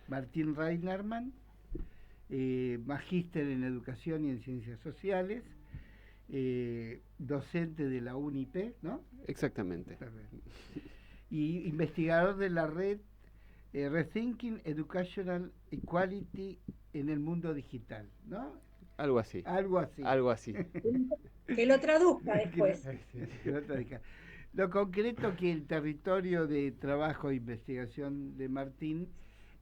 Martín Reinerman, magíster en Educación y en Ciencias Sociales, docente de la UNIP, ¿no? Exactamente. Y investigador de la red Rethinking Educational Equality en el mundo digital, ¿no? Algo así. Algo así. Algo así. Que lo traduzca después. Lo concreto que el territorio de trabajo e investigación de Martín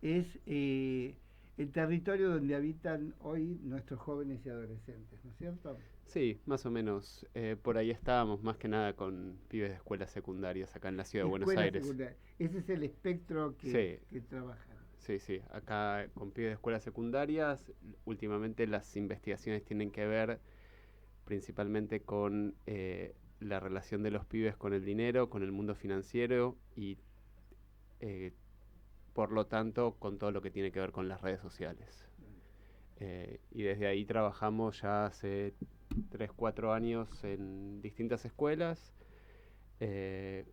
es el territorio donde habitan hoy nuestros jóvenes y adolescentes, ¿no es cierto? Sí, más o menos. Por ahí estábamos más que nada con pibes de escuelas secundarias acá en la ciudad de Buenos Aires. Secundaria. Ese es el espectro que trabajan. Sí, sí. Acá con pibes de escuelas secundarias, últimamente las investigaciones tienen que ver principalmente con la relación de los pibes con el dinero, con el mundo financiero y por lo tanto con todo lo que tiene que ver con las redes sociales. Y desde ahí trabajamos ya hace 3, 4 años en distintas escuelas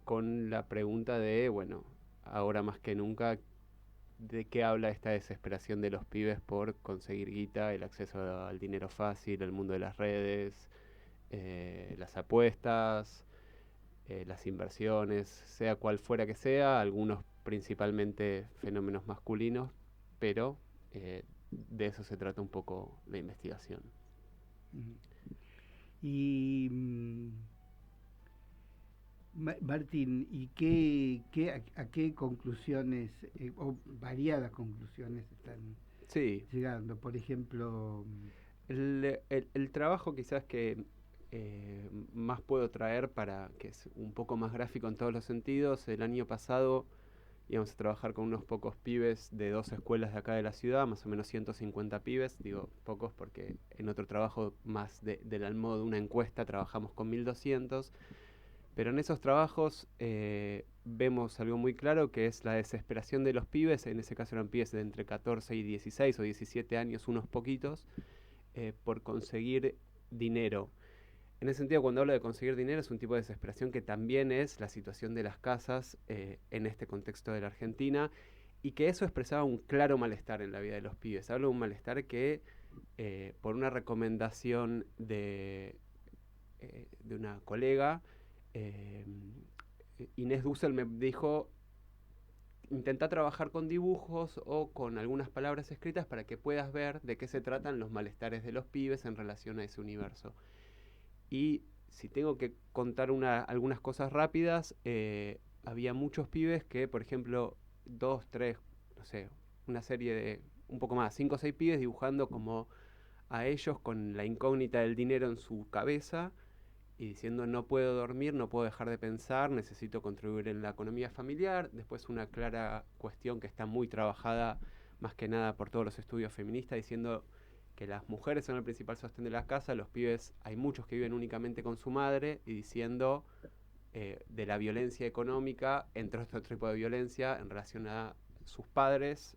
con la pregunta de, bueno, ahora más que nunca, ¿de qué habla esta desesperación de los pibes por conseguir guita, el acceso al dinero fácil, el mundo de las redes, las apuestas, las inversiones, sea cual fuera que sea, algunos principalmente fenómenos masculinos, pero de eso se trata un poco la investigación. Y Martín, ¿y a qué conclusiones, o variadas conclusiones están llegando? Por ejemplo... El trabajo quizás que más puedo traer para que es un poco más gráfico en todos los sentidos, el año pasado íbamos a trabajar con unos pocos pibes de 2 escuelas de acá de la ciudad, más o menos 150 pibes, digo pocos porque en otro trabajo más del modo de una encuesta trabajamos con 1200, pero en esos trabajos vemos algo muy claro que es la desesperación de los pibes, en ese caso eran pibes de entre 14 y 16 o 17 años, unos poquitos, por conseguir dinero. En ese sentido, cuando hablo de conseguir dinero, es un tipo de desesperación que también es la situación de las casas en este contexto de la Argentina, y que eso expresaba un claro malestar en la vida de los pibes. Hablo de un malestar que, por una recomendación de una colega, Inés Dussel me dijo, intenta trabajar con dibujos o con algunas palabras escritas para que puedas ver de qué se tratan los malestares de los pibes en relación a ese universo. Y si tengo que contar algunas cosas rápidas, había muchos pibes que, por ejemplo, 2, 3, no sé, una serie de un poco más, 5 o 6 pibes dibujando como a ellos con la incógnita del dinero en su cabeza y diciendo no puedo dormir, no puedo dejar de pensar, necesito contribuir en la economía familiar. Después una clara cuestión que está muy trabajada más que nada por todos los estudios feministas, diciendo que las mujeres son el principal sostén de la casa, los pibes, hay muchos que viven únicamente con su madre, y diciendo de la violencia económica, entre otro tipo de violencia, en relación a sus padres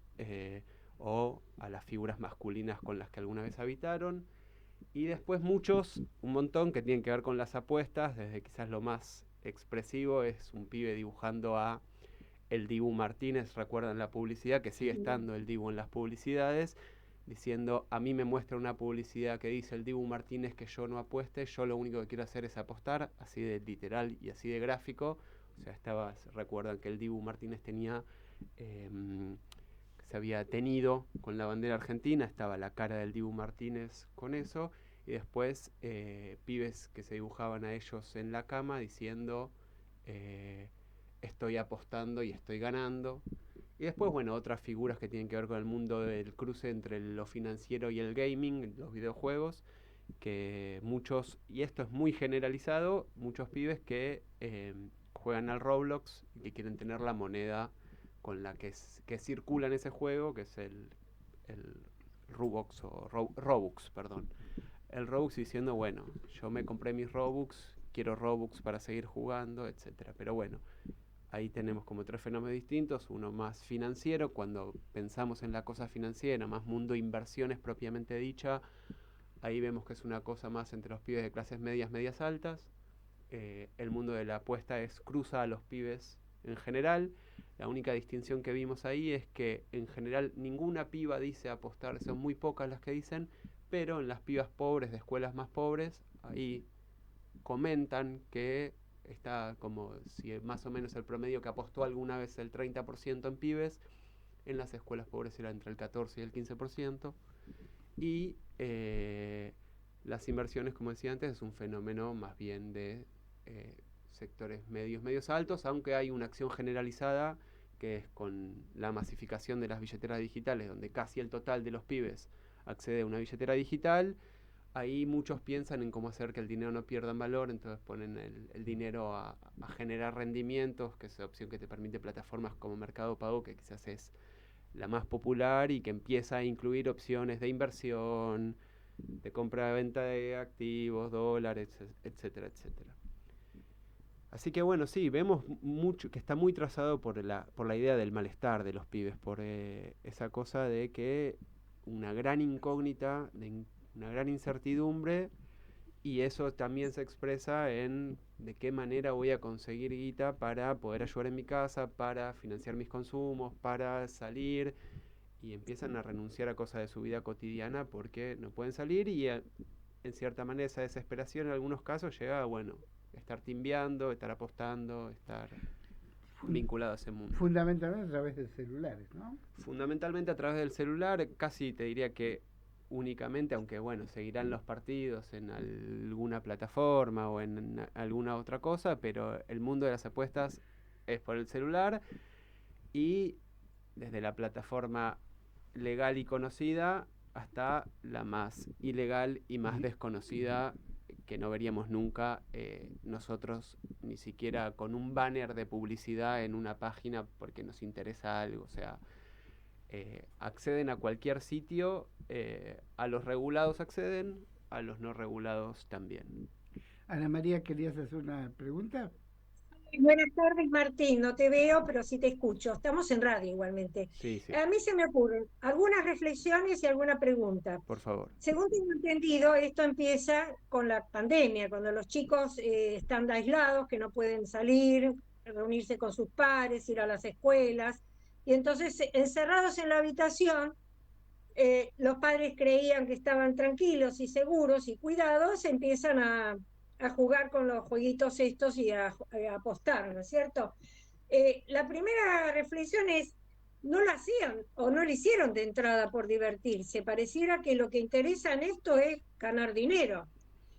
o a las figuras masculinas con las que alguna vez habitaron. Y después muchos, un montón, que tienen que ver con las apuestas, desde quizás lo más expresivo es un pibe dibujando a el Dibu Martínez, recuerdan la publicidad, que sigue estando el Dibu en las publicidades, diciendo, a mí me muestra una publicidad que dice el Dibu Martínez que yo no apueste, yo lo único que quiero hacer es apostar, así de literal y así de gráfico. O sea, recuerdan que el Dibu Martínez tenía... se había tenido con la bandera argentina, estaba la cara del Dibu Martínez con eso, y después pibes que se dibujaban a ellos en la cama diciendo estoy apostando y estoy ganando. Y después, bueno, otras figuras que tienen que ver con el mundo del cruce entre lo financiero y el gaming, los videojuegos, que muchos, y esto es muy generalizado, muchos pibes que juegan al Roblox y que quieren tener la moneda con la que circula en ese juego, que es el Robux o Robux, perdón. El Robux diciendo, bueno, yo me compré mis Robux, quiero Robux para seguir jugando, etcétera. Pero bueno, ahí tenemos como 3 fenómenos distintos, uno más financiero, cuando pensamos en la cosa financiera, más mundo inversiones propiamente dicha, ahí vemos que es una cosa más entre los pibes de clases medias, medias altas. El mundo de la apuesta cruza a los pibes En general, la única distinción que vimos ahí es que en general ninguna piba dice apostar, son muy pocas las que dicen, pero en las pibas pobres de escuelas más pobres, ahí comentan que está como si más o menos el promedio que apostó alguna vez el 30% en pibes, en las escuelas pobres era entre el 14 y el 15%, y las inversiones, como decía antes, es un fenómeno más bien de sectores medios altos, aunque hay una acción generalizada que es con la masificación de las billeteras digitales, donde casi el total de los pibes accede a una billetera digital. Ahí muchos piensan en cómo hacer que el dinero no pierda en valor, entonces ponen el dinero a generar rendimientos, que es la opción que te permite plataformas como Mercado Pago, que quizás es la más popular y que empieza a incluir opciones de inversión, de compra-venta de activos, dólares, etcétera, etcétera. Así que bueno, sí, vemos mucho que está muy trazado por la idea del malestar de los pibes, por esa cosa de que una gran incógnita, una gran incertidumbre, y eso también se expresa en de qué manera voy a conseguir guita para poder ayudar en mi casa, para financiar mis consumos, para salir, y empiezan a renunciar a cosas de su vida cotidiana porque no pueden salir, y en cierta manera esa desesperación en algunos casos llega a, bueno, estar timbiando, estar apostando, estar vinculado a ese mundo. Fundamentalmente a través de celulares, ¿no? Fundamentalmente a través del celular, casi te diría que únicamente, aunque bueno, seguirán los partidos en alguna plataforma o en alguna otra cosa, pero el mundo de las apuestas es por el celular, y desde la plataforma legal y conocida hasta la más ilegal y más desconocida, que no veríamos nunca nosotros, ni siquiera con un banner de publicidad en una página porque nos interesa algo. O sea, acceden a cualquier sitio, a los regulados acceden, a los no regulados también. Ana María, ¿querías hacer una pregunta? Buenas tardes, Martín. No te veo, pero sí te escucho. Estamos en radio igualmente. Sí, sí, A mí se me ocurren algunas reflexiones y alguna pregunta. por favor. Según tengo entendido, esto empieza con la pandemia, cuando los chicos están aislados, que no pueden salir, reunirse con sus pares, ir a las escuelas, y entonces encerrados en la habitación, los padres creían que estaban tranquilos y seguros y cuidados, empiezan a jugar con los jueguitos estos y a apostar, ¿no es cierto? La primera reflexión es, no lo hacían o no lo hicieron de entrada por divertirse, pareciera que lo que interesa en esto es ganar dinero,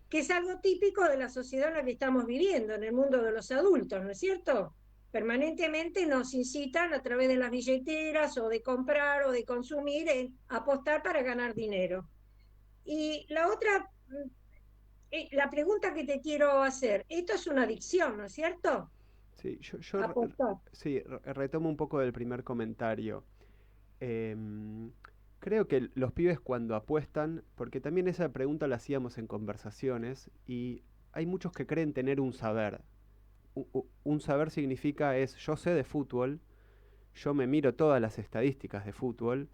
que es algo típico de la sociedad en la que estamos viviendo, en el mundo de los adultos, ¿no es cierto? Permanentemente nos incitan a través de las billeteras o de comprar o de consumir en apostar para ganar dinero. Y la otra, la pregunta que te quiero hacer, esto es una adicción, ¿no es cierto? Sí, yo Apostar. sí, retomo un poco del primer comentario. Creo que los pibes cuando apuestan, porque también esa pregunta la hacíamos en conversaciones, y hay muchos que creen tener un saber. Un saber significa yo sé de fútbol, yo me miro todas las estadísticas de fútbol,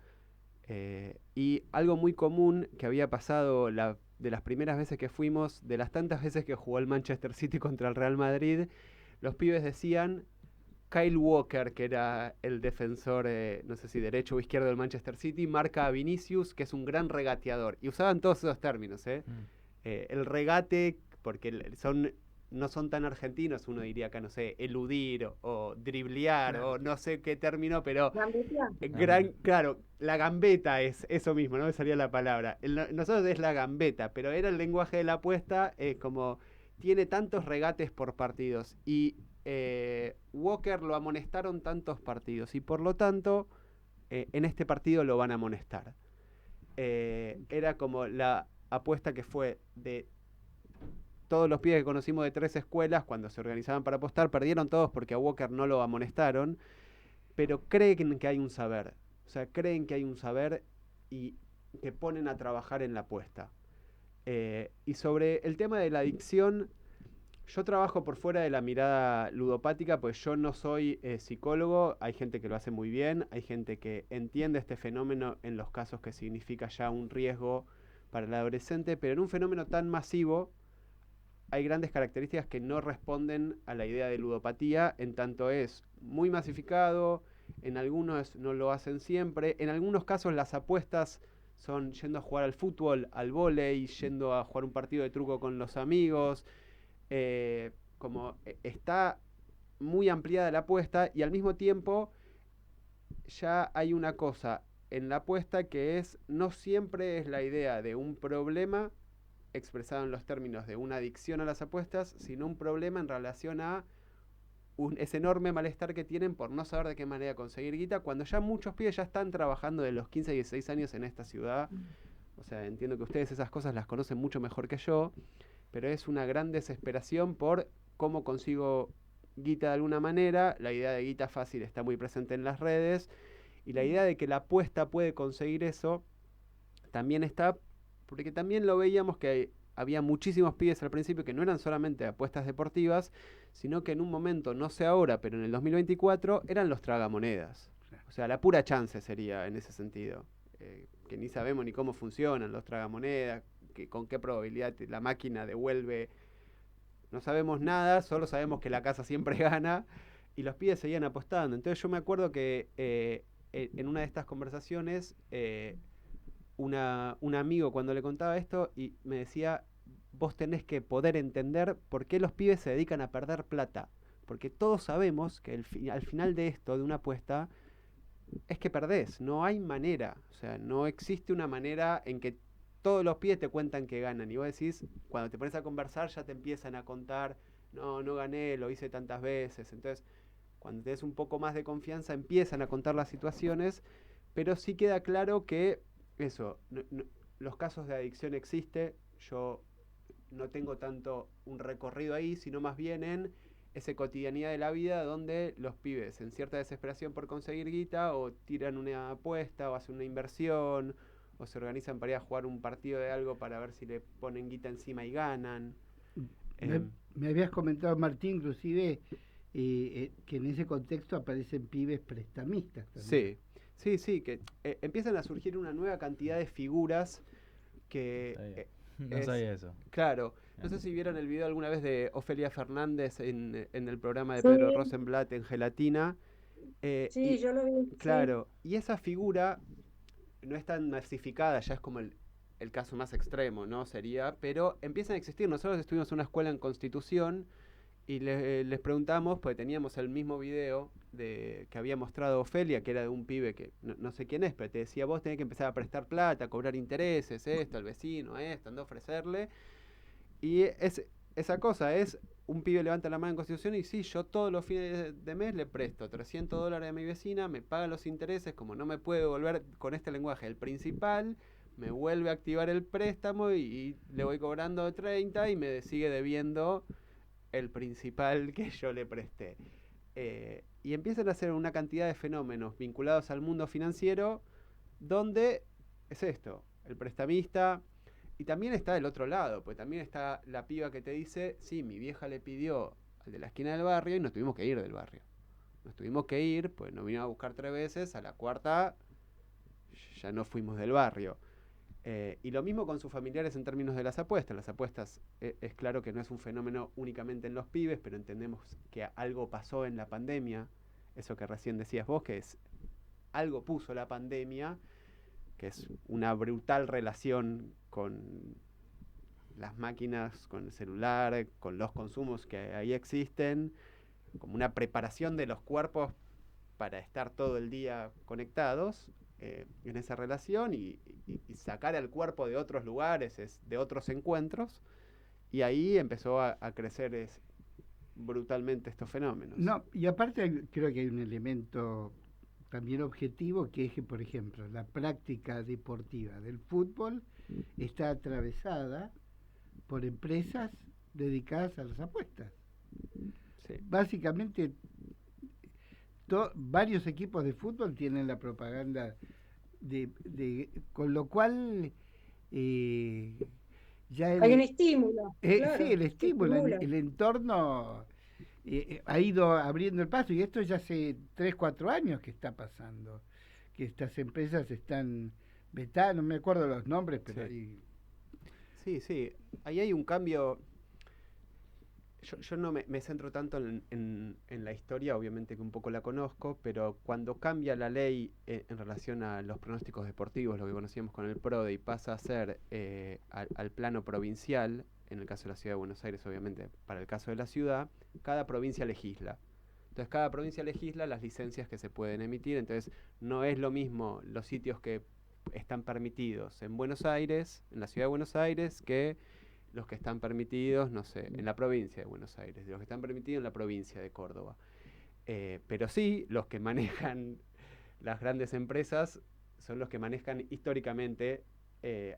y algo muy común que había pasado de las primeras veces que fuimos, de las tantas veces que jugó el Manchester City contra el Real Madrid, los pibes decían, Kyle Walker, que era el defensor, no sé si derecho o izquierdo del Manchester City, marca a Vinicius, que es un gran regateador. Y usaban todos esos términos, el regate, porque no son tan argentinos, uno diría acá, no sé, eludir o driblear, Claro. o no sé qué término, pero Gambetear. claro, la gambeta es eso mismo, no me salía la palabra. Nosotros es la gambeta, pero era el lenguaje de la apuesta, como tiene tantos regates por partidos, y Walker lo amonestaron tantos partidos, y por lo tanto en este partido lo van a amonestar. Era como la apuesta que fue de todos los pibes que conocimos de 3 escuelas, cuando se organizaban para apostar, perdieron todos porque a Walker no lo amonestaron, pero creen que hay un saber. O sea, creen que hay un saber y que ponen a trabajar en la apuesta. Y sobre el tema de la adicción, yo trabajo por fuera de la mirada ludopática, pues yo no soy psicólogo. Hay gente que lo hace muy bien, hay gente que entiende este fenómeno en los casos que significa ya un riesgo para el adolescente, pero en un fenómeno tan masivo hay grandes características que no responden a la idea de ludopatía, en tanto es muy masificado, en algunos no lo hacen siempre, en algunos casos las apuestas son yendo a jugar al fútbol, al vóley, yendo a jugar un partido de truco con los amigos, como está muy ampliada la apuesta y al mismo tiempo ya hay una cosa en la apuesta que es, no siempre es la idea de un problema expresado en los términos de una adicción a las apuestas, sino un problema en relación a ese enorme malestar que tienen por no saber de qué manera conseguir guita, cuando ya muchos pibes ya están trabajando de los 15 y 16 años en esta ciudad. O sea, entiendo que ustedes esas cosas las conocen mucho mejor que yo, pero es una gran desesperación por cómo consigo guita de alguna manera. La idea de guita fácil está muy presente en las redes, y la idea de que la apuesta puede conseguir eso también está, porque también lo veíamos que había muchísimos pibes al principio que no eran solamente apuestas deportivas, sino que en un momento, no sé ahora, pero en el 2024, eran los tragamonedas. O sea, la pura chance sería en ese sentido. Que ni sabemos ni cómo funcionan los tragamonedas, con qué probabilidad la máquina devuelve. No sabemos nada, solo sabemos que la casa siempre gana, y los pibes seguían apostando. Entonces yo me acuerdo que en una de estas conversaciones, un amigo cuando le contaba esto y me decía, vos tenés que poder entender por qué los pibes se dedican a perder plata, porque todos sabemos que al final de esto, de una apuesta, es que perdés, no hay manera, o sea, no existe una manera en que todos los pibes te cuentan que ganan, y vos decís, cuando te pones a conversar ya te empiezan a contar, no gané, lo hice tantas veces. Entonces cuando tenés un poco más de confianza empiezan a contar las situaciones, pero sí queda claro que eso, los casos de adicción existen. Yo no tengo tanto un recorrido ahí, sino más bien en esa cotidianidad de la vida donde los pibes, en cierta desesperación por conseguir guita, o tiran una apuesta, o hacen una inversión, o se organizan para ir a jugar un partido de algo para ver si le ponen guita encima y ganan. Me habías comentado, Martín, inclusive, que en ese contexto aparecen pibes prestamistas también. Sí, que empiezan a surgir una nueva cantidad de figuras que... No sabía eso. Claro, no sé si vieron el video alguna vez de Ofelia Fernández en el programa de Sí. Pedro Rosenblatt en Gelatina. Sí, yo lo vi. Claro, sí. Y esa figura no es tan masificada, ya es como el caso más extremo, ¿no? Sería, pero empiezan a existir. Nosotros estuvimos en una escuela en Constitución y les preguntamos, pues teníamos el mismo video que había mostrado Ofelia, que era de un pibe que no sé quién es, pero te decía, vos tenés que empezar a prestar plata, a cobrar intereses, esto, al vecino, esto, anda a ofrecerle. Y esa cosa es, un pibe levanta la mano en Constitución y sí, yo todos los fines de mes le presto $300 a mi vecina, me pagan los intereses, como no me puede devolver con este lenguaje el principal, me vuelve a activar el préstamo y le voy cobrando 30 y me sigue debiendo el principal que yo le presté. Y empiezan a hacer una cantidad de fenómenos vinculados al mundo financiero donde es esto, el prestamista. Y también está del otro lado, pues también está la piba que te dice, sí, mi vieja le pidió al de la esquina del barrio y nos tuvimos que ir del barrio. Nos tuvimos que ir, pues nos vino a buscar 3 veces, a la cuarta ya no fuimos del barrio. Y lo mismo con sus familiares en términos de las apuestas. Las apuestas es claro que no es un fenómeno únicamente en los pibes, pero entendemos que algo pasó en la pandemia, eso que recién decías vos, que es algo puso la pandemia, que es una brutal relación con las máquinas, con el celular, con los consumos que ahí existen, como una preparación de los cuerpos para estar todo el día conectados en esa relación y sacar al cuerpo de otros lugares, de otros encuentros, y ahí empezó a crecer brutalmente estos fenómenos. No, y aparte creo que hay un elemento también objetivo, que es que, por ejemplo, la práctica deportiva del fútbol está atravesada por empresas dedicadas a las apuestas. Sí. Básicamente, varios equipos de fútbol tienen la propaganda con lo cual ya hay un estímulo. Claro, sí, el estímulo, el entorno ha ido abriendo el paso, y esto ya hace 3, 4 años que está pasando, que estas empresas están vetadas, no me acuerdo los nombres, pero sí. Sí, ahí hay un cambio. Yo no me centro tanto en la historia, obviamente que un poco la conozco, pero cuando cambia la ley en relación a los pronósticos deportivos, lo que conocíamos con el PRODE, y pasa a ser al plano provincial, en el caso de la Ciudad de Buenos Aires, obviamente, para el caso de la ciudad, cada provincia legisla. Entonces cada provincia legisla las licencias que se pueden emitir, entonces no es lo mismo los sitios que están permitidos en Buenos Aires, en la Ciudad de Buenos Aires, que los que están permitidos, no sé, en la provincia de Buenos Aires, de los que están permitidos en la provincia de Córdoba. Pero sí, los que manejan las grandes empresas son los que manejan históricamente.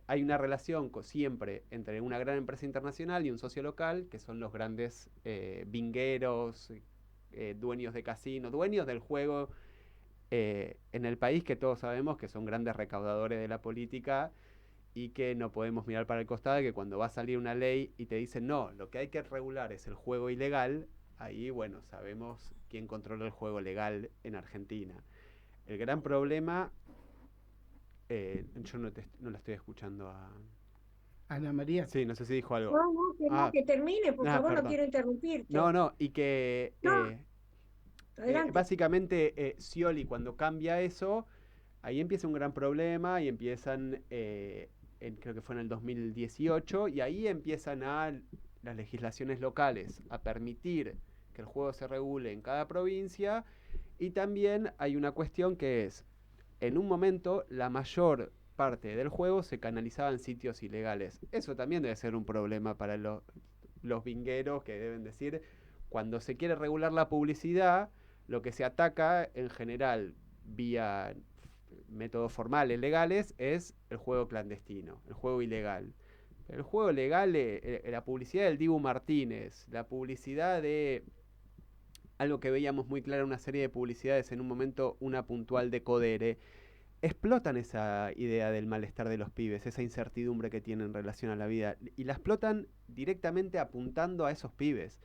Hay una relación siempre entre una gran empresa internacional y un socio local, que son los grandes vingueros, dueños de casino, dueños del juego en el país, que todos sabemos que son grandes recaudadores de la política y que no podemos mirar para el costado, que cuando va a salir una ley y te dicen no, lo que hay que regular es el juego ilegal, ahí bueno, sabemos quién controla el juego legal en Argentina. El gran problema, yo no la estoy escuchando a... Ana María. Sí, no sé si dijo algo. No, que termine, por favor, perdón. no quiero interrumpirte. No, y que Adelante. básicamente Scioli cuando cambia eso, ahí empieza un gran problema y empiezan, creo que fue en el 2018, y ahí empiezan las legislaciones locales a permitir que el juego se regule en cada provincia, y también hay una cuestión que es, en un momento la mayor parte del juego se canalizaba en sitios ilegales. Eso también debe ser un problema para los vingueros, que deben decir, cuando se quiere regular la publicidad, lo que se ataca en general vía métodos formales legales es el juego clandestino, el juego ilegal. El juego legal, la publicidad del Dibu Martínez, la publicidad de algo que veíamos muy claro en una serie de publicidades en un momento, una puntual de Codere, explotan esa idea del malestar de los pibes, esa incertidumbre que tienen en relación a la vida, y la explotan directamente apuntando a esos pibes.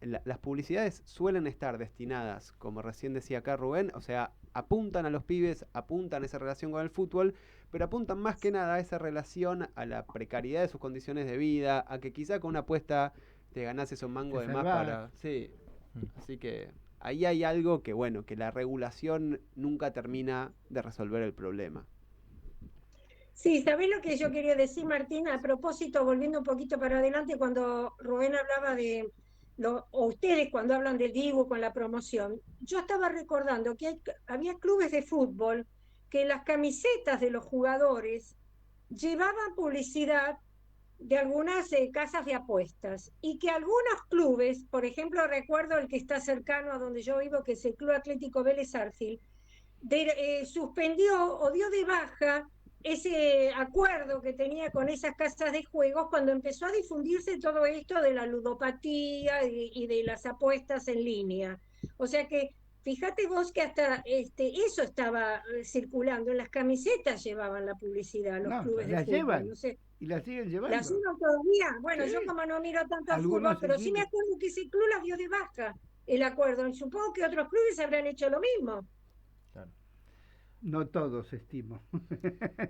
Las publicidades suelen estar destinadas, como recién decía acá Rubén, o sea, apuntan a los pibes, apuntan a esa relación con el fútbol, pero apuntan más que nada a esa relación, a la precariedad de sus condiciones de vida, a que quizá con una apuesta te ganás un mango de más para... Sí, así que ahí hay algo que, bueno, que la regulación nunca termina de resolver el problema. Sí, ¿sabés lo que yo quería decir, Martín? A propósito, volviendo un poquito para adelante, cuando Rubén hablaba o ustedes cuando hablan del Dibu con la promoción, yo estaba recordando que había clubes de fútbol que las camisetas de los jugadores llevaban publicidad de algunas casas de apuestas y que algunos clubes, por ejemplo, recuerdo el que está cercano a donde yo vivo, que es el Club Atlético Vélez Arfield, suspendió o dio de baja ese acuerdo que tenía con esas casas de juegos cuando empezó a difundirse todo esto de la ludopatía y de las apuestas en línea. O sea que fíjate vos que hasta eso estaba circulando, en las camisetas llevaban la publicidad los clubes de fútbol. Llevan, no sé. y las siguen llevando. ¿Las llevan todavía? Bueno, sí. Yo como no miro tanto al fútbol, pero sí me acuerdo que ese club las dio de baja el acuerdo, y supongo que otros clubes habrán hecho lo mismo. Claro. No todos, estimo.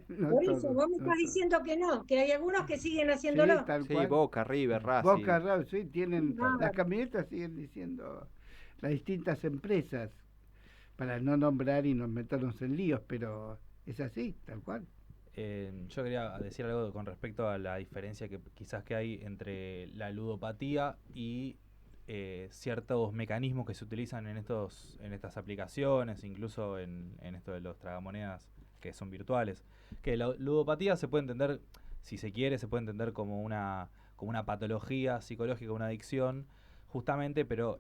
No por eso, todos, vos me estás diciendo que no, que hay algunos que siguen haciéndolo. Sí, tal cual. Boca, River, Racing. Boca, River, sí, tienen, las camionetas siguen diciendo las distintas empresas, para no nombrar y no meternos en líos, pero es así, tal cual. Yo quería decir algo con respecto a la diferencia que quizás que hay entre la ludopatía y ciertos mecanismos que se utilizan en estas aplicaciones, incluso en esto de los tragamonedas que son virtuales. Que la ludopatía se puede entender, si se quiere, se puede entender como una patología psicológica, una adicción, justamente, pero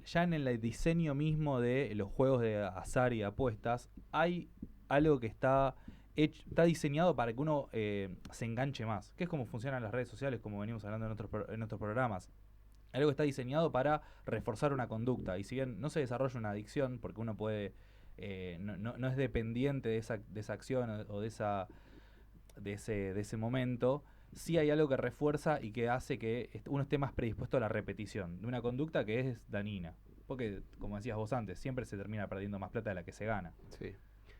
ya en el diseño mismo de los juegos de azar y apuestas hay algo que está diseñado para que uno se enganche más, que es como funcionan las redes sociales, como venimos hablando en otros programas. Algo que está diseñado para reforzar una conducta, y si bien no se desarrolla una adicción, porque uno puede no es dependiente de esa acción o de ese momento, sí hay algo que refuerza y que hace que uno esté más predispuesto a la repetición de una conducta que es dañina, porque como decías vos antes, siempre se termina perdiendo más plata de la que se gana.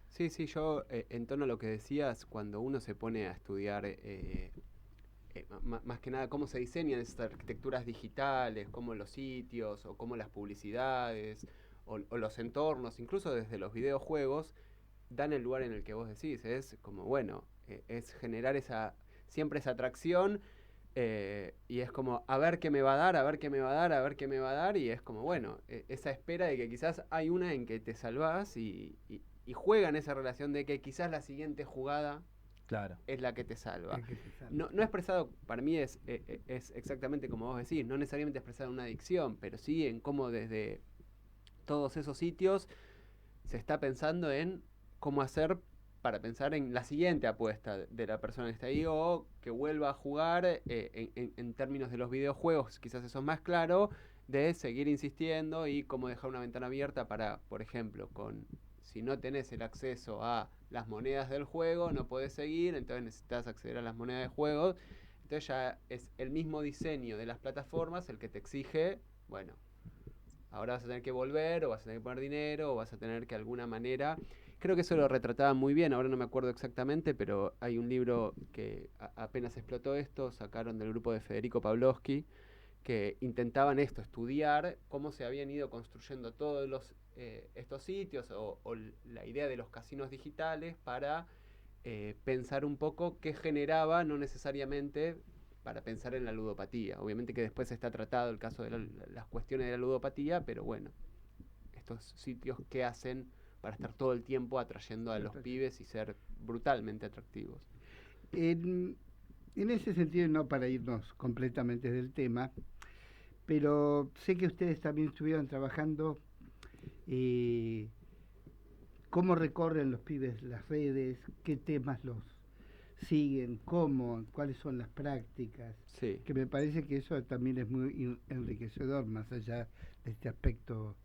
Sí, yo en torno a lo que decías, cuando uno se pone a estudiar más que nada cómo se diseñan esas arquitecturas digitales, cómo los sitios o cómo las publicidades o los entornos, incluso desde los videojuegos, dan el lugar en el que vos decís. Es como, bueno, es generar siempre esa atracción, y es como, a ver qué me va a dar, a ver qué me va a dar, a ver qué me va a dar, y es como, bueno, esa espera de que quizás hay una en que te salvás y juegan esa relación de que quizás la siguiente jugada Claro. es la que te salva. El que te salva. No expresado, para mí es exactamente como vos decís, no necesariamente expresado en una adicción, pero sí en cómo desde todos esos sitios se está pensando en cómo hacer para pensar en la siguiente apuesta de la persona que está ahí o que vuelva a jugar, en términos de los videojuegos, quizás eso es más claro, de seguir insistiendo y cómo dejar una ventana abierta para, por ejemplo, si no tenés el acceso a las monedas del juego, no podés seguir, entonces necesitas acceder a las monedas del juego. Entonces ya es el mismo diseño de las plataformas el que te exige, bueno, ahora vas a tener que volver, o vas a tener que poner dinero, o vas a tener que de alguna manera... Creo que eso lo retrataba muy bien, ahora no me acuerdo exactamente, pero hay un libro que apenas explotó esto, sacaron del grupo de Federico Pavlovsky, que intentaban estudiar cómo se habían ido construyendo todos estos sitios o la idea de los casinos digitales para pensar un poco qué generaba, no necesariamente para pensar en la ludopatía. Obviamente que después está tratado el caso de las cuestiones de la ludopatía, pero bueno, estos sitios que hacen para estar todo el tiempo atrayendo a los pibes y ser brutalmente atractivos. En ese sentido, no para irnos completamente del tema, pero sé que ustedes también estuvieron trabajando cómo recorren los pibes las redes, qué temas los siguen, cuáles son las prácticas, Sí. que me parece que eso también es muy enriquecedor, más allá de este aspecto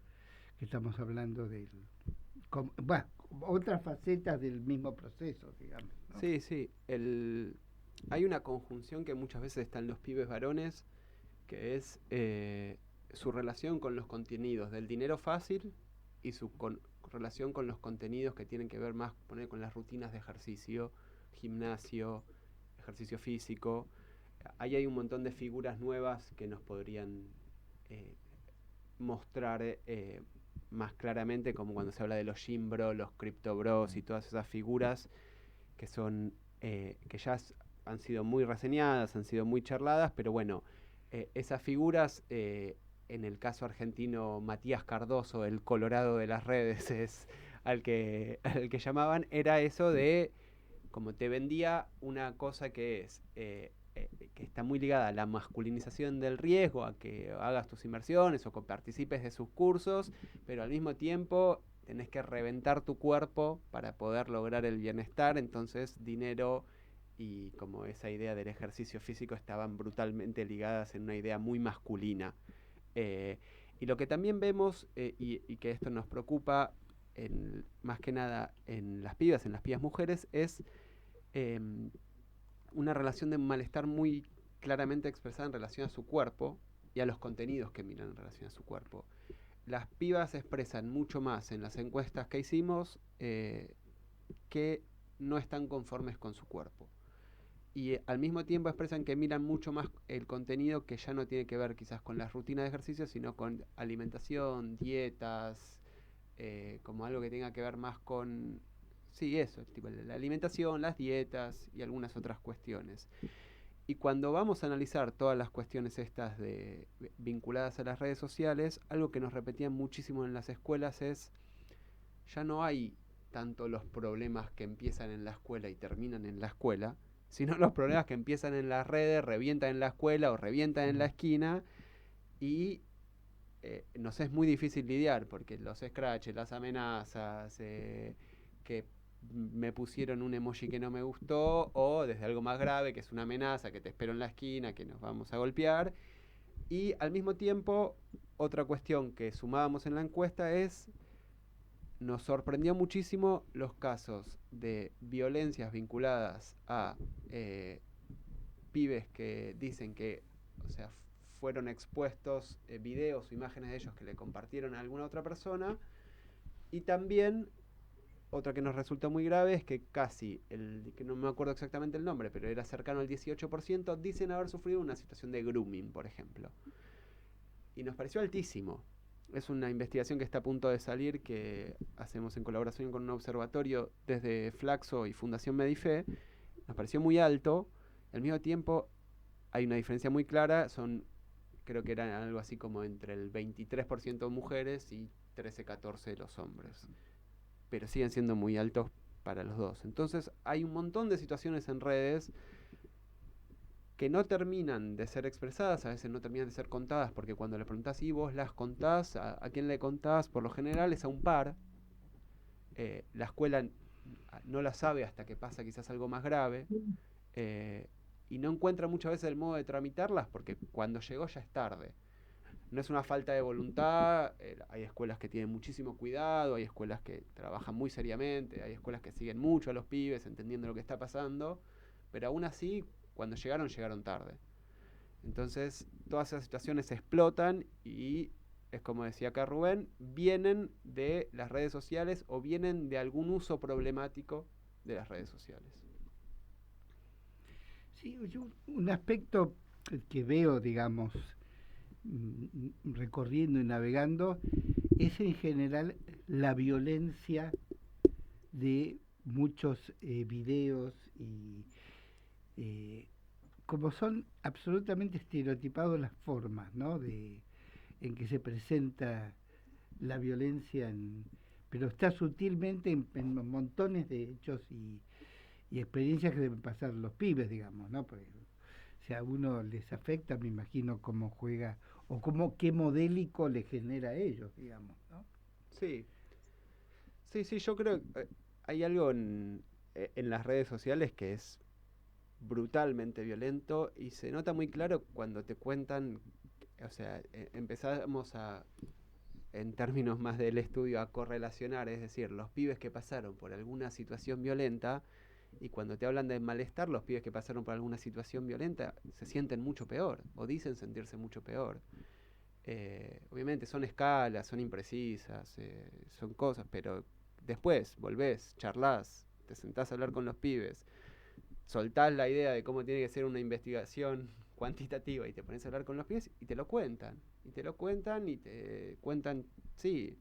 que estamos hablando bueno, otras facetas del mismo proceso, digamos, ¿no? Sí, sí. Hay una conjunción que muchas veces está en los pibes varones, que es su relación con los contenidos del dinero fácil y su relación con los contenidos que tienen que ver más con las rutinas de ejercicio, gimnasio, ejercicio físico. Ahí hay un montón de figuras nuevas que nos podrían mostrar más claramente, como cuando se habla de los gym bros, los crypto bros y todas esas figuras que son que ya han sido muy reseñadas, han sido muy charladas, pero bueno, esas figuras, en el caso argentino, Matías Cardoso, el Colorado de las redes, es al que llamaban, era eso de como te vendía una cosa que es que está muy ligada a la masculinización del riesgo, a que hagas tus inversiones o que participes de sus cursos, pero al mismo tiempo tenés que reventar tu cuerpo para poder lograr el bienestar, entonces dinero y como esa idea del ejercicio físico estaban brutalmente ligadas en una idea muy masculina. Y lo que también vemos, y que esto nos preocupa más que nada en las pibas mujeres, es una relación de malestar muy claramente expresada en relación a su cuerpo y a los contenidos que miran en relación a su cuerpo. Las pibas expresan mucho más en las encuestas que hicimos que no están conformes con su cuerpo. Y al mismo tiempo expresan que miran mucho más el contenido que ya no tiene que ver quizás con las rutinas de ejercicio, sino con alimentación, dietas, como algo que tenga que ver más con... Sí, eso, tipo la alimentación, las dietas y algunas otras cuestiones. Y cuando vamos a analizar todas las cuestiones estas vinculadas a las redes sociales, algo que nos repetían muchísimo en las escuelas es, ya no hay tanto los problemas que empiezan en la escuela y terminan en la escuela, sino los problemas que empiezan en las redes, revientan en la escuela o revientan en la esquina, y nos es muy difícil lidiar, porque los scratches, las amenazas, que me pusieron un emoji que no me gustó, o desde algo más grave, que es una amenaza, que te espero en la esquina, que nos vamos a golpear. Y al mismo tiempo, otra cuestión que sumábamos en la encuesta es, nos sorprendió muchísimo los casos de violencias vinculadas a pibes que dicen que, o sea, fueron expuestos videos o imágenes de ellos que le compartieron a alguna otra persona, y también otra que nos resultó muy grave es que casi, que no me acuerdo exactamente el nombre, pero era cercano al 18%, dicen haber sufrido una situación de grooming, por ejemplo. Y nos pareció altísimo. Es una investigación que está a punto de salir, que hacemos en colaboración con un observatorio desde Flaxo y Fundación Medife. Nos pareció muy alto. Al mismo tiempo, hay una diferencia muy clara. Creo que eran algo así como entre el 23% mujeres y 13-14% los hombres. Pero siguen siendo muy altos para los dos. Entonces, hay un montón de situaciones en redes que no terminan de ser expresadas, a veces no terminan de ser contadas, porque cuando le preguntás, ¿y vos las contás? ¿A quién le contás? Por lo general es a un par. La escuela no la sabe hasta que pasa quizás algo más grave, y no encuentra muchas veces el modo de tramitarlas, porque cuando llegó ya es tarde. No es una falta de voluntad, hay escuelas que tienen muchísimo cuidado, hay escuelas que trabajan muy seriamente, hay escuelas que siguen mucho a los pibes, entendiendo lo que está pasando, pero aún así, cuando llegaron tarde. Entonces, todas esas situaciones explotan y, es como decía acá Rubén, vienen de las redes sociales o vienen de algún uso problemático de las redes sociales. Sí, un aspecto que veo, digamos, recorriendo y navegando, es en general la violencia de muchos videos y como son absolutamente estereotipados las formas, ¿no? En que se presenta la violencia, pero está sutilmente en montones de hechos y experiencias que deben pasar los pibes, digamos, ¿no? Porque si a uno les afecta, me imagino cómo juega o qué modélico le genera a ellos, digamos, ¿no? Sí, sí, yo creo que hay algo en las redes sociales que es brutalmente violento y se nota muy claro cuando te cuentan, o sea, empezamos en términos más del estudio, a correlacionar, es decir, los pibes que pasaron por alguna situación violenta, y cuando te hablan de malestar, los pibes que pasaron por alguna situación violenta se sienten mucho peor, o dicen sentirse mucho peor. Obviamente son escalas, son imprecisas, son cosas, pero después volvés, charlás, te sentás a hablar con los pibes, soltás la idea de cómo tiene que ser una investigación cuantitativa y te pones a hablar con los pibes y te lo cuentan. Y te cuentan, sí,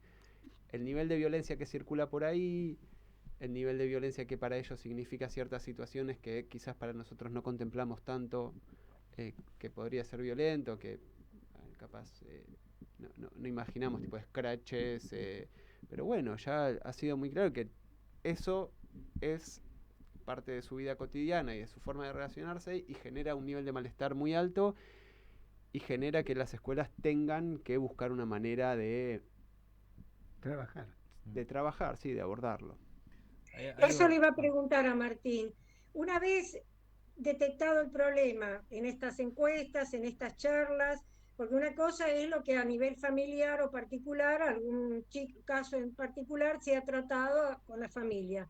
el nivel de violencia que circula por ahí, el nivel de violencia que para ellos significa ciertas situaciones que quizás para nosotros no contemplamos tanto, que podría ser violento, que capaz no imaginamos, tipo scratches, pero bueno, ya ha sido muy claro que eso es parte de su vida cotidiana y de su forma de relacionarse, y genera un nivel de malestar muy alto y genera que las escuelas tengan que buscar una manera de trabajar, sí, de abordarlo. Eso le iba a preguntar a Martín. Una vez detectado el problema en estas encuestas, en estas charlas, porque una cosa es lo que a nivel familiar o particular, algún caso en particular, se ha tratado con la familia.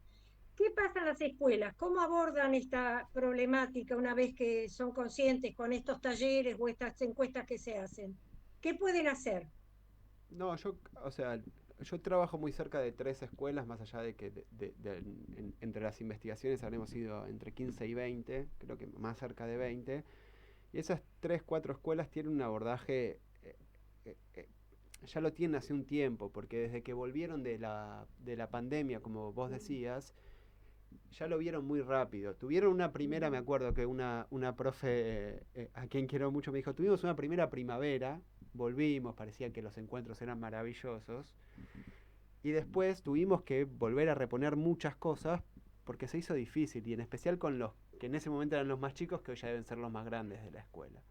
¿Qué pasa en las escuelas? ¿Cómo abordan esta problemática una vez que son conscientes con estos talleres o estas encuestas que se hacen? ¿Qué pueden hacer? No, yo trabajo muy cerca de 3 escuelas, más allá de que entre las investigaciones habremos ido entre 15 y 20, creo que más cerca de 20, y esas 3, 4 escuelas tienen un abordaje, ya lo tienen hace un tiempo, porque desde que volvieron de la pandemia, como vos decías, ya lo vieron muy rápido. Tuvieron una primera, me acuerdo que una profe, a quien quiero mucho, me dijo, tuvimos una primera primavera, volvimos, parecía que los encuentros eran maravillosos, y después tuvimos que volver a reponer muchas cosas porque se hizo difícil, y en especial con los que en ese momento eran los más chicos, que hoy ya deben ser los más grandes de la escuela.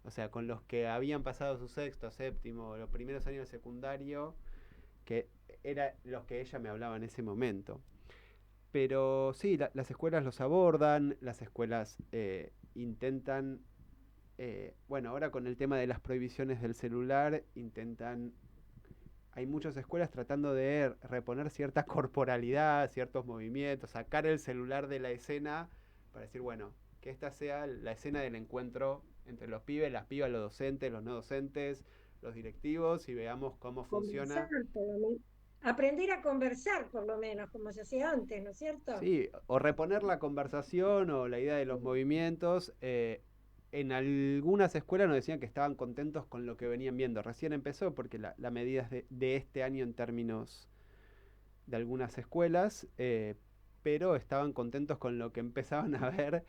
O sea, con los que habían pasado su sexto, séptimo, los primeros años de secundario, que eran los que ella me hablaba en ese momento. Pero sí, las escuelas los abordan, las escuelas intentan, bueno, ahora con el tema de las prohibiciones del celular, hay muchas escuelas tratando de reponer cierta corporalidad, ciertos movimientos, sacar el celular de la escena para decir, bueno, que esta sea la escena del encuentro entre los pibes, las pibas, los docentes, los no docentes, los directivos, y veamos cómo funciona. aprender a conversar, por lo menos, como se hacía antes, ¿no es cierto? Sí, o reponer la conversación o la idea de los movimientos. En algunas escuelas nos decían que estaban contentos con lo que venían viendo. Recién empezó porque la medida es de este año en términos de algunas escuelas, pero estaban contentos con lo que empezaban a ver,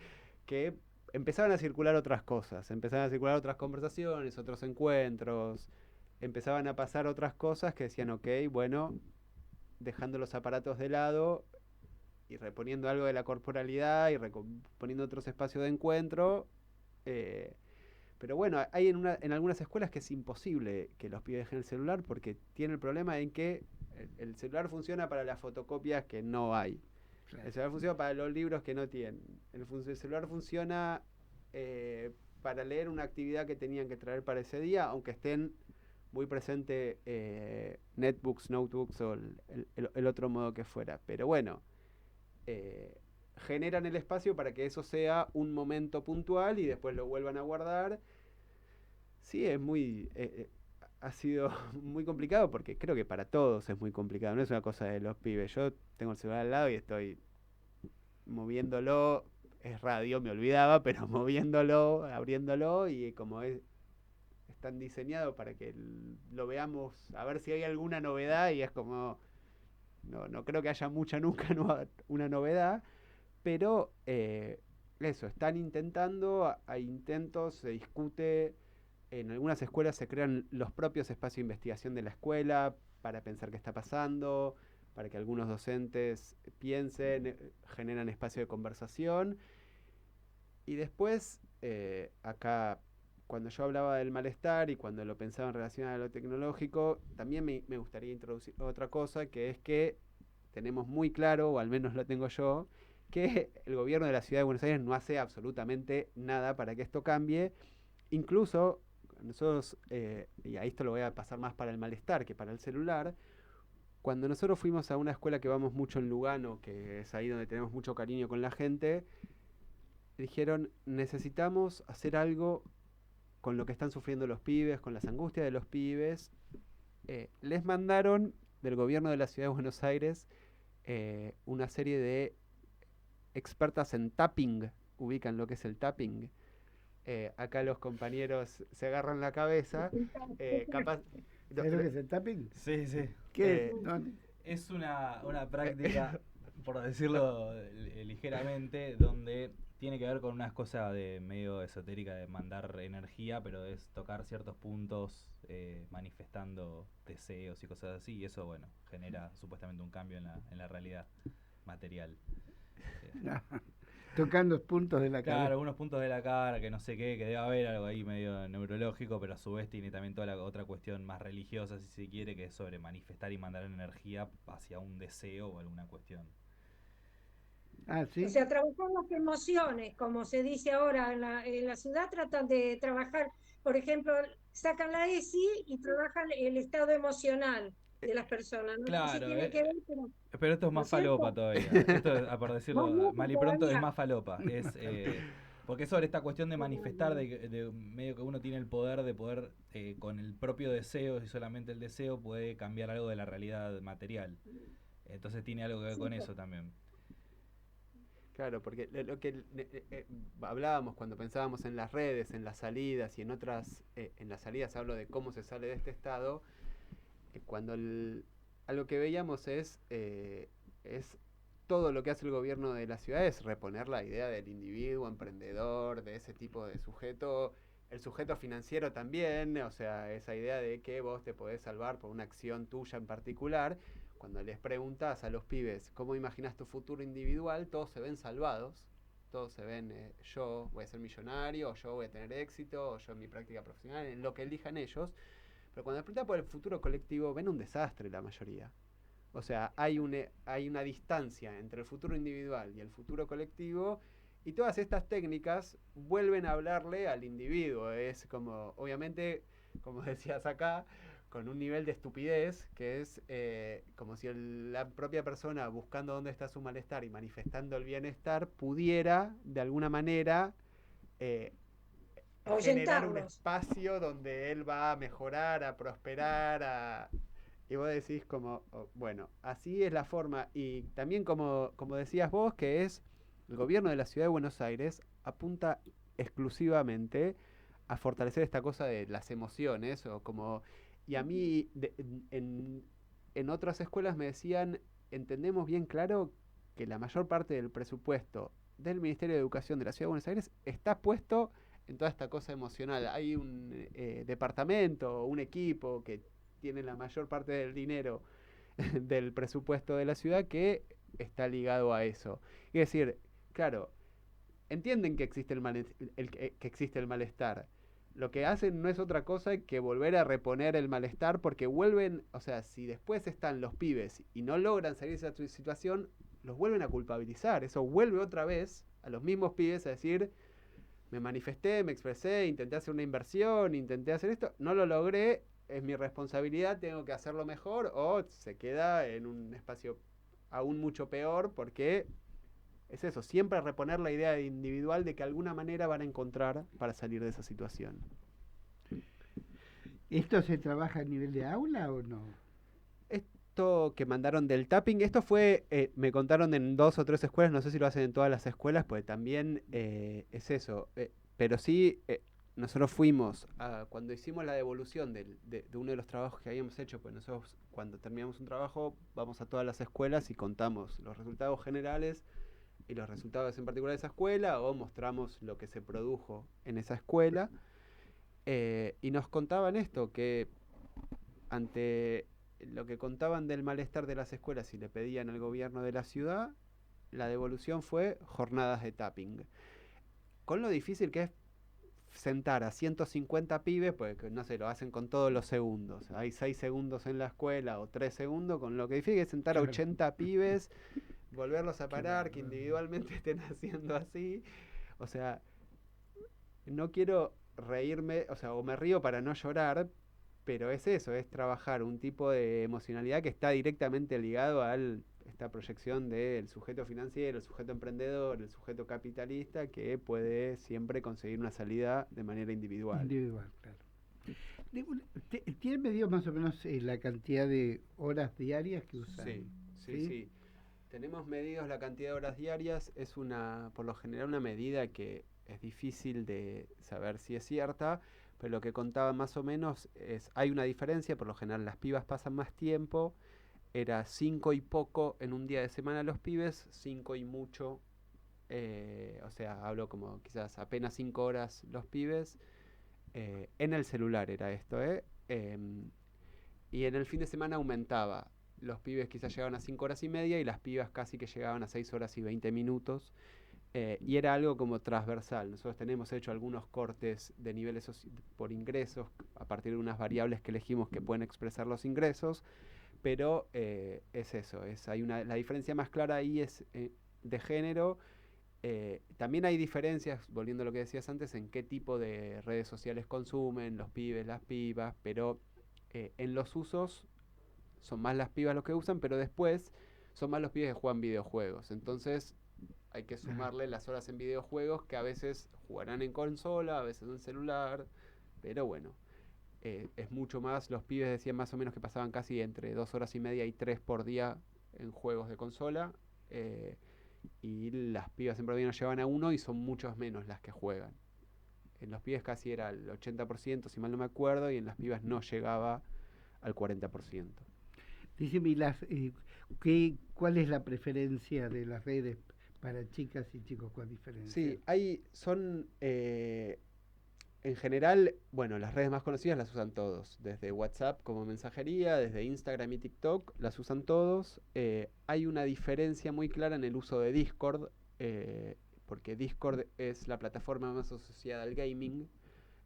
que empezaban a circular otras cosas, empezaban a circular otras conversaciones, otros encuentros, empezaban a pasar otras cosas que decían, ok, bueno, dejando los aparatos de lado y reponiendo algo de la corporalidad y poniendo otros espacios de encuentro. Pero bueno, hay en algunas escuelas que es imposible que los pibes dejen el celular porque tiene el problema en que el celular funciona para las fotocopias que no hay. El celular funciona para los libros que no tienen. El celular funciona para leer una actividad que tenían que traer para ese día, aunque estén muy presente netbooks, notebooks o el otro modo que fuera. Pero bueno, generan el espacio para que eso sea un momento puntual y después lo vuelvan a guardar. Sí, es muy... ha sido muy complicado porque creo que para todos es muy complicado, no es una cosa de los pibes. Yo tengo el celular al lado y estoy moviéndolo, es radio, me olvidaba, pero moviéndolo, abriéndolo y como están diseñados para que lo veamos, a ver si hay alguna novedad y es como, no creo que haya nunca una novedad, pero eso, están intentando, hay intentos, se discute. En algunas escuelas se crean los propios espacios de investigación de la escuela para pensar qué está pasando, para que algunos docentes piensen, generan espacio de conversación. Y después, acá, cuando yo hablaba del malestar y cuando lo pensaba en relación a lo tecnológico, también me gustaría introducir otra cosa, que es que tenemos muy claro, o al menos lo tengo yo, que el gobierno de la Ciudad de Buenos Aires no hace absolutamente nada para que esto cambie. Incluso nosotros, y a esto lo voy a pasar más para el malestar que para el celular, cuando nosotros fuimos a una escuela que vamos mucho en Lugano, que es ahí donde tenemos mucho cariño con la gente, dijeron, necesitamos hacer algo con lo que están sufriendo los pibes, con las angustias de los pibes. Les mandaron del gobierno de la Ciudad de Buenos Aires una serie de expertas en tapping, ubican lo que es el tapping. Acá los compañeros se agarran la cabeza. Capaz. ¿Sabes lo que es el tapping? Sí, sí. ¿Qué es una práctica, por decirlo ligeramente, donde tiene que ver con unas cosas de medio esotérica de mandar energía, pero es tocar ciertos puntos manifestando deseos y cosas así, y eso, bueno, genera supuestamente un cambio en la realidad material. No. Tocando puntos de la cara. Claro, algunos puntos de la cara, que no sé qué, que debe haber algo ahí medio neurológico, pero a su vez tiene también toda la otra cuestión más religiosa, si se quiere, que es sobre manifestar y mandar energía hacia un deseo o alguna cuestión. Ah, ¿sí? O sea, trabajar las emociones, como se dice ahora en la ciudad, tratan de trabajar, por ejemplo, sacan la ESI y trabajan el estado emocional de las personas. No sé si Claro, tiene que ver, pero esto es ¿no más es cierto? falopa todavía. Esto, por decirlo mal y pronto, es más falopa. Porque es sobre esta cuestión de manifestar, de medio que uno tiene el poder de poder, con el propio deseo y solamente el deseo, puede cambiar algo de la realidad material. Entonces tiene algo que ver con eso también. Claro, porque lo que hablábamos cuando pensábamos en las redes, en las salidas y en otras, en las salidas hablo de cómo se sale de este estado, cuando algo que veíamos es todo lo que hace el gobierno de la ciudad es reponer la idea del individuo emprendedor, de ese tipo de sujeto, el sujeto financiero también, o sea, esa idea de que vos te podés salvar por una acción tuya en particular. Cuando les preguntás a los pibes cómo imaginas tu futuro individual, todos se ven salvados, todos se ven, yo voy a ser millonario, o yo voy a tener éxito, o yo en mi práctica profesional, en lo que elijan ellos. Pero cuando les preguntan por el futuro colectivo, ven un desastre la mayoría. O sea, hay una distancia entre el futuro individual y el futuro colectivo, y todas estas técnicas vuelven a hablarle al individuo. Es como, obviamente, como decías acá, con un nivel de estupidez que es como si la propia persona, buscando dónde está su malestar y manifestando el bienestar, pudiera de alguna manera generar un espacio donde él va a mejorar, a prosperar, Y vos decís como, bueno, así es la forma. Y también como decías vos, que es el gobierno de la ciudad de Buenos Aires apunta exclusivamente a fortalecer esta cosa de las emociones, o como, y a mí en otras escuelas me decían, entendemos bien claro que la mayor parte del presupuesto del Ministerio de Educación de la Ciudad de Buenos Aires está puesto en toda esta cosa emocional. Hay un departamento, un equipo que tiene la mayor parte del dinero del presupuesto de la ciudad que está ligado a eso. Es decir, claro, entienden que existe que existe el malestar. Lo que hacen no es otra cosa que volver a reponer el malestar, porque vuelven, o sea, si después están los pibes y no logran salir de esa situación, los vuelven a culpabilizar. Eso vuelve otra vez a los mismos pibes a decir, me manifesté, me expresé, intenté hacer una inversión, intenté hacer esto, no lo logré, es mi responsabilidad, tengo que hacerlo mejor, o se queda en un espacio aún mucho peor, porque es eso, siempre reponer la idea individual de que de alguna manera van a encontrar para salir de esa situación. ¿Esto se trabaja a nivel de aula o no? Esto que mandaron del tapping, esto fue, me contaron en 2 o 3 escuelas, no sé si lo hacen en todas las escuelas, pues también es eso, pero sí, nosotros fuimos, cuando hicimos la devolución de uno de los trabajos que habíamos hecho, pues nosotros cuando terminamos un trabajo vamos a todas las escuelas y contamos los resultados generales y los resultados en particular de esa escuela, o mostramos lo que se produjo en esa escuela, y nos contaban esto, que ante lo que contaban del malestar de las escuelas y le pedían al gobierno de la ciudad, la devolución fue jornadas de tapping. Con lo difícil que es sentar a 150 pibes, pues no sé, lo hacen con todos los segundos. Hay 6 segundos en la escuela o 3 segundos, con lo que difícil es sentar a 80 pibes, volverlos a parar, que individualmente estén haciendo así. O sea, no quiero reírme, o sea, o me río para no llorar, pero es eso, es trabajar un tipo de emocionalidad que está directamente ligado a esta proyección del sujeto financiero, el sujeto emprendedor, el sujeto capitalista, que puede siempre conseguir una salida de manera individual. Individual, claro. ¿Tiene medido más o menos la cantidad de horas diarias que usan? Sí. Tenemos medidos la cantidad de horas diarias, es por lo general una medida que es difícil de saber si es cierta, pero lo que contaba más o menos es, hay una diferencia, por lo general las pibas pasan más tiempo, era 5 y poco en un día de semana los pibes, 5 y mucho, o sea, hablo como quizás apenas 5 horas los pibes, en el celular era esto, y en el fin de semana aumentaba. Los pibes quizás llegaban a 5 horas y media y las pibas casi que llegaban a 6 horas y 20 minutos. Y era algo como transversal. Nosotros tenemos hecho algunos cortes de niveles por ingresos a partir de unas variables que elegimos que pueden expresar los ingresos, pero es eso. La diferencia más clara ahí es de género. También hay diferencias, volviendo a lo que decías antes, en qué tipo de redes sociales consumen los pibes, las pibas, pero en los usos son más las pibas los que usan, pero después son más los pibes que juegan videojuegos. Entonces hay que sumarle las horas en videojuegos, que a veces jugarán en consola, a veces en celular, pero bueno, es mucho más. Los pibes decían más o menos que pasaban casi entre 2 horas y media y 3 por día en juegos de consola, y las pibas en promedio nos llevan a 1 y son muchos menos las que juegan. En los pibes casi era el 80%, si mal no me acuerdo, y en las pibas no llegaba al 40%. Dígame, ¿cuál es la preferencia de las redes para chicas y chicos con diferencia? Sí, en general, bueno, las redes más conocidas las usan todos, desde WhatsApp como mensajería, desde Instagram y TikTok, las usan todos. Hay una diferencia muy clara en el uso de Discord, porque Discord es la plataforma más asociada al gaming,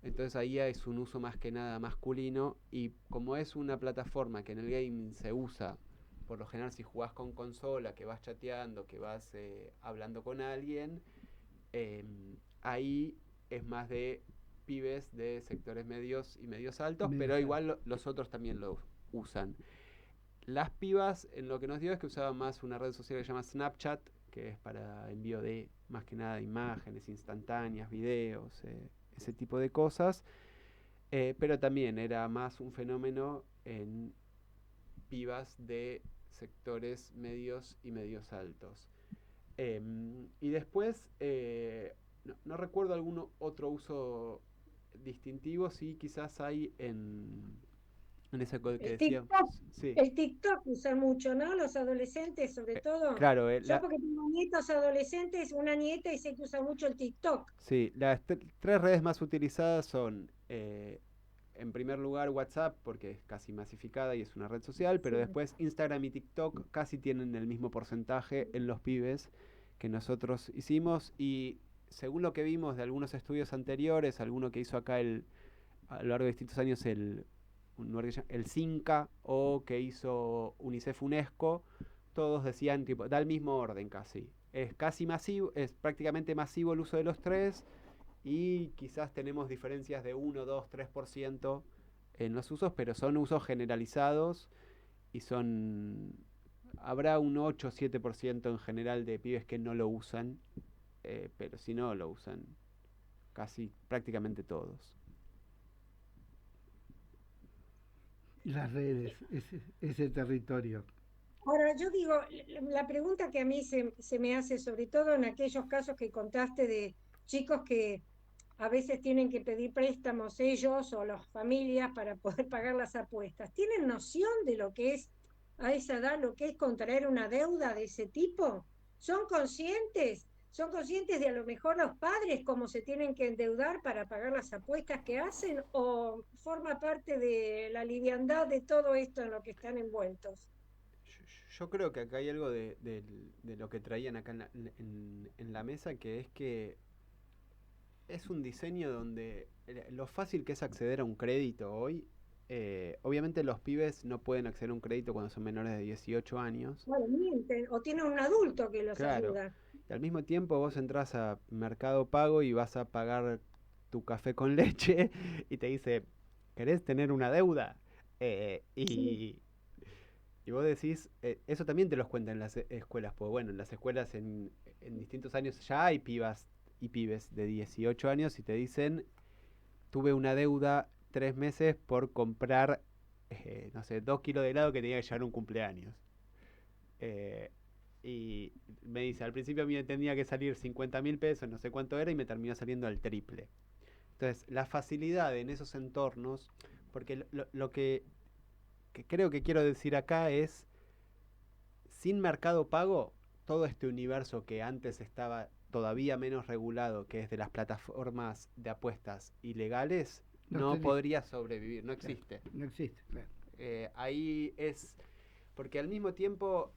entonces ahí es un uso más que nada masculino, y como es una plataforma que en el gaming se usa, por lo general si jugás con consola, que vas chateando, que vas hablando con alguien, ahí es más de pibes de sectores medios y medios altos, pero igual los otros también lo usan. Las pibas, en lo que nos dio es que usaban más una red social que se llama Snapchat, que es para envío de más que nada imágenes instantáneas, videos, ese tipo de cosas, pero también era más un fenómeno en pibas de sectores medios y medios altos. Y después, no recuerdo algún otro uso distintivo, sí, quizás hay en esa que El decía. TikTok, Sí. el TikTok usan mucho, ¿no? Los adolescentes, sobre todo. Claro, Yo porque tengo nietos adolescentes, una nieta y sé que usa mucho el TikTok. sí, las tres redes más utilizadas son, en primer lugar, WhatsApp, porque es casi masificada y es una red social, pero Sí. después Instagram y TikTok casi tienen el mismo porcentaje en los pibes que nosotros hicimos, y según lo que vimos de algunos estudios anteriores, alguno que hizo acá a lo largo de distintos años el CINCA, o que hizo UNICEF UNESCO, todos decían, tipo, da el mismo orden casi. Es casi masivo, es prácticamente masivo el uso de los tres, y quizás tenemos diferencias de 1, 2, 3% en los usos, pero son usos generalizados y habrá un 8, 7% en general de pibes que no lo usan, pero si no, lo usan casi prácticamente todos. Las redes, ese territorio. Ahora, yo digo, la pregunta que a mí se me hace, sobre todo en aquellos casos que contaste de chicos que a veces tienen que pedir préstamos ellos o las familias para poder pagar las apuestas, ¿tienen noción de lo que es a esa edad, lo que es contraer una deuda de ese tipo? ¿Son conscientes? ¿Son conscientes de a lo mejor los padres cómo se tienen que endeudar para pagar las apuestas que hacen? ¿O forma parte de la liviandad de todo esto en lo que están envueltos? Yo creo que acá hay algo de lo que traían acá en la mesa, que es que es un diseño donde lo fácil que es acceder a un crédito hoy. Obviamente los pibes no pueden acceder a un crédito cuando son menores de 18 años. Bueno, mienten, o tienen un adulto que los Claro. ayuda. Y al mismo tiempo vos entras a Mercado Pago y vas a pagar tu café con leche y te dice, ¿querés tener una deuda? Sí. Y vos decís, eso también te los cuentan en las escuelas, pues bueno, en las escuelas en distintos años ya hay pibas y pibes de 18 años y te dicen, tuve una deuda 3 meses por comprar, no sé, 2 kilos de helado que tenía que llevar un cumpleaños. Eh, y me dice, al principio a mí me tenía que salir 50.000 pesos, no sé cuánto era, y me terminó saliendo al triple. Entonces, la facilidad en esos entornos, porque lo que creo que quiero decir acá es, sin Mercado Pago, todo este universo que antes estaba todavía menos regulado, que es de las plataformas de apuestas ilegales, no podría sobrevivir, no existe. Claro, no existe, claro. Ahí es, porque al mismo tiempo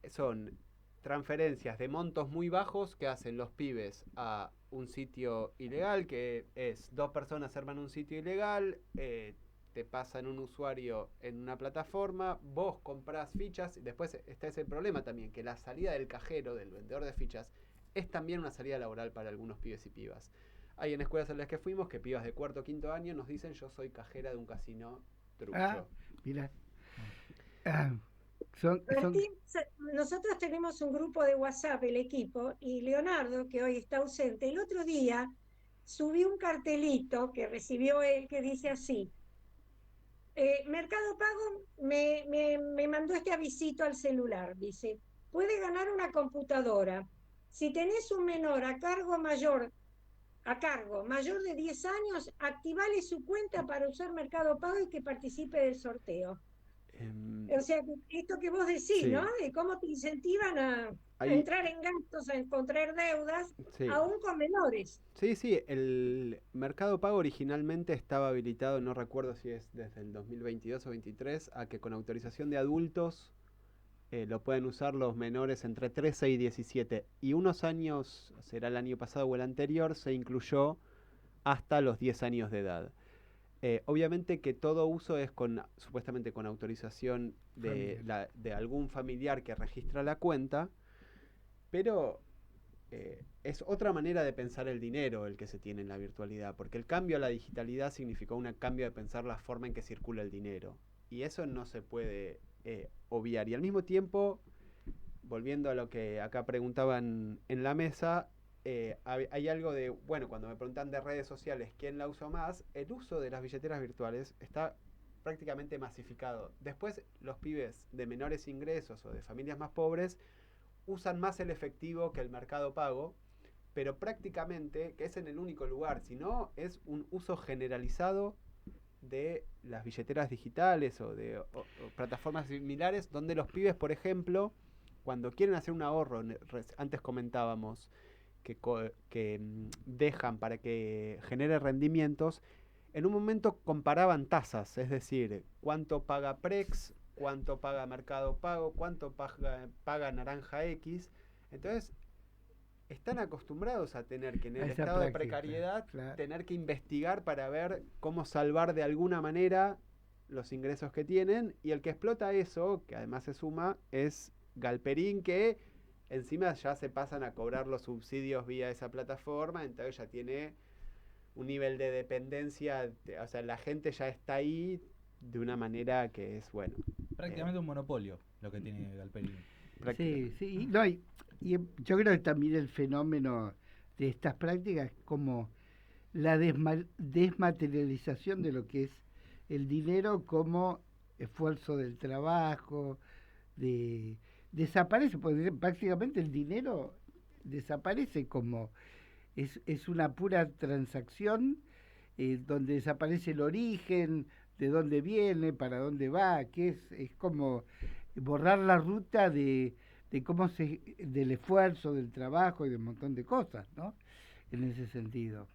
son transferencias de montos muy bajos que hacen los pibes a un sitio ilegal, que es 2 personas arman un sitio ilegal, te pasan un usuario en una plataforma, vos comprás fichas, y después está ese problema también, que la salida del cajero, del vendedor de fichas, es también una salida laboral para algunos pibes y pibas. Hay en escuelas en las que fuimos que pibas de 4º o 5º año nos dicen, yo soy cajera de un casino trucho. Mira. Martín, nosotros tenemos un grupo de WhatsApp, el equipo, y Leonardo, que hoy está ausente, el otro día subió un cartelito que recibió él que dice así: Mercado Pago me mandó este avisito al celular, dice, puede ganar una computadora. Si tenés un menor a cargo mayor de 10 años, activale su cuenta para usar Mercado Pago y que participe del sorteo. O sea, esto que vos decís, Sí. ¿no? De cómo te incentivan a entrar en gastos, a contraer deudas, Sí. aún con menores. Sí, el Mercado Pago originalmente estaba habilitado, no recuerdo si es desde el 2022 o 2023, a que con autorización de adultos lo pueden usar los menores entre 13 y 17. Y unos años, será el año pasado o el anterior, se incluyó hasta los 10 años de edad. Obviamente que todo uso es supuestamente con autorización de algún familiar que registra la cuenta, pero es otra manera de pensar el dinero el que se tiene en la virtualidad, porque el cambio a la digitalidad significó un cambio de pensar la forma en que circula el dinero, y eso no se puede obviar. Y al mismo tiempo, volviendo a lo que acá preguntaban en la mesa, hay algo de, bueno, cuando me preguntan de redes sociales, ¿quién la usa más? El uso de las billeteras virtuales está prácticamente masificado. Después, los pibes de menores ingresos o de familias más pobres usan más el efectivo que el mercado pago, pero prácticamente, que es en el único lugar, si no, es un uso generalizado de las billeteras digitales o de plataformas similares, donde los pibes, por ejemplo, cuando quieren hacer un ahorro, antes comentábamos que dejan para que genere rendimientos, en un momento comparaban tasas, es decir, cuánto paga Prex, cuánto paga Mercado Pago, cuánto paga Naranja X. Entonces, están acostumbrados a tener que en el estado de precariedad, tener que investigar para ver cómo salvar de alguna manera los ingresos que tienen, y el que explota eso, que además se suma, es Galperín, que encima ya se pasan a cobrar los subsidios vía esa plataforma, entonces ya tiene un nivel de dependencia, o sea, la gente ya está ahí de una manera que es, bueno... Prácticamente un monopolio lo que tiene Galperín. Sí, sí, y yo creo que también el fenómeno de estas prácticas como la desmaterialización de lo que es el dinero como esfuerzo del trabajo, desaparece, porque prácticamente el dinero desaparece como es una pura transacción donde desaparece el origen, de dónde viene, para dónde va, que es como borrar la ruta de cómo del esfuerzo, del trabajo y de un montón de cosas, ¿no? En ese sentido.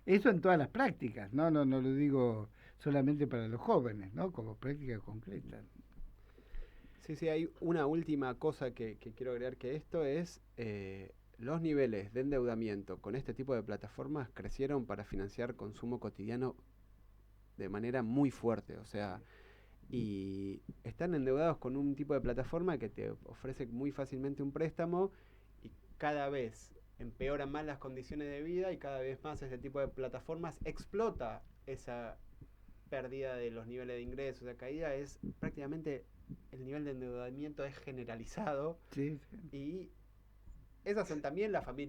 Eso en todas las prácticas, no lo digo solamente para los jóvenes, ¿no? Como práctica concreta. Sí, hay una última cosa que quiero agregar, que esto es los niveles de endeudamiento con este tipo de plataformas crecieron para financiar consumo cotidiano de manera muy fuerte, o sea, y están endeudados con un tipo de plataforma que te ofrece muy fácilmente un préstamo y cada vez empeoran más las condiciones de vida y cada vez más ese tipo de plataformas explota esa pérdida de los niveles de ingresos, la caída es prácticamente, el nivel de endeudamiento es generalizado, sí. Y esas son también las familias